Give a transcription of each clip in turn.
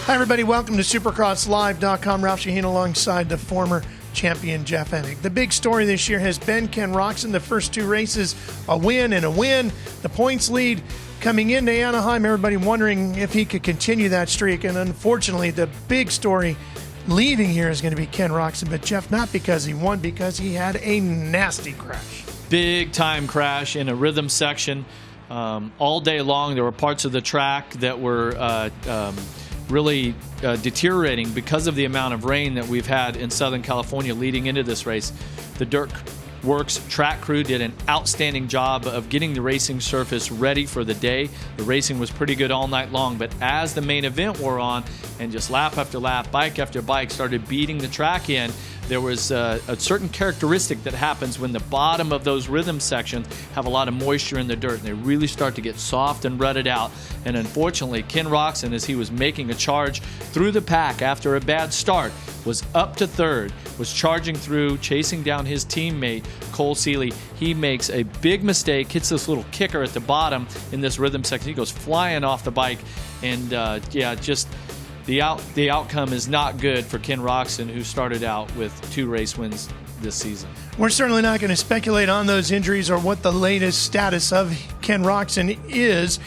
Hi, everybody. Welcome to SupercrossLive.com. Ralph Sheheen alongside the former champion Jeff Emig. The big story this year has been Ken Roczen. The first two races, a win and a win. The points lead coming into Anaheim. Everybody wondering if he could continue that streak. And unfortunately, the big story leaving here is going to be Ken Roczen. But Jeff, not because he won, because he had a nasty crash. Big time crash in a rhythm section. All day long, there were parts of the track that were really deteriorating because of the amount of rain that we've had in Southern California leading into this race. The Dirt Works track crew did an outstanding job of getting the racing surface ready for the day. The racing was pretty good all night long, but as the main event wore on and just lap after lap, bike after bike started beating the track in, there was a certain characteristic that happens when the bottom of those rhythm sections have a lot of moisture in the dirt, and they really start to get soft and rutted out. And unfortunately, Ken Roczen, as he was making a charge through the pack after a bad start, was up to third, was charging through, chasing down his teammate, Cole Seeley. He makes a big mistake, hits this little kicker at the bottom in this rhythm section. He goes flying off the bike, and just the outcome is not good for Ken Roczen, who started out with 2 race wins this season. We're certainly not going to speculate on those injuries or what the latest status of Ken Roczen is.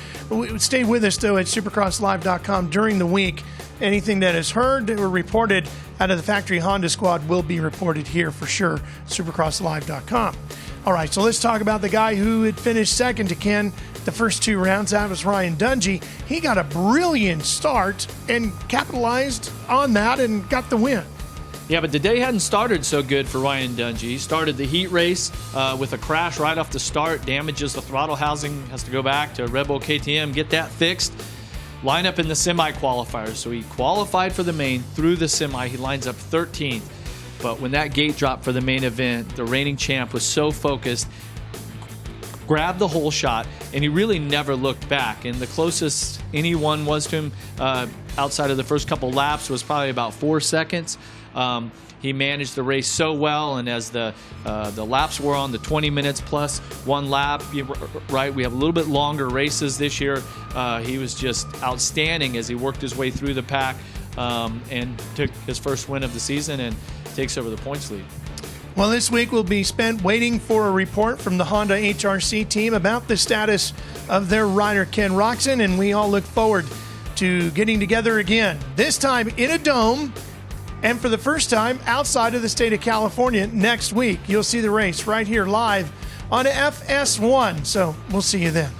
Stay with us, though, at SupercrossLive.com during the week. Anything that is heard or reported out of the factory Honda squad will be reported here for sure, SupercrossLive.com. All right, so let's talk about the guy who had finished second to Ken the first 2 rounds. That was Ryan Dungey. He got a brilliant start and capitalized on that and got the win. Yeah, but the day hadn't started so good for Ryan Dungey. He started the heat race with a crash right off the start, damages the throttle housing, has to go back to Red Bull KTM, get that fixed. Line up in the semi-qualifiers. So he qualified for the main through the semi. He lines up 13th. But when that gate dropped for the main event, the reigning champ was so focused, grabbed the whole shot, and he really never looked back. And the closest anyone was to him outside of the first couple laps was probably about 4 seconds. He managed the race so well, and as the laps were on, the 20 minutes plus 1 lap, right? We have a little bit longer races this year. He was just outstanding as he worked his way through the pack and took his first win of the season and takes over the points lead. Well, this week will be spent waiting for a report from the Honda HRC team about the status of their rider, Ken Roczen, and we all look forward to getting together again, this time in a dome, and for the first time outside of the state of California next week. You'll see the race right here live on FS1, so we'll see you then.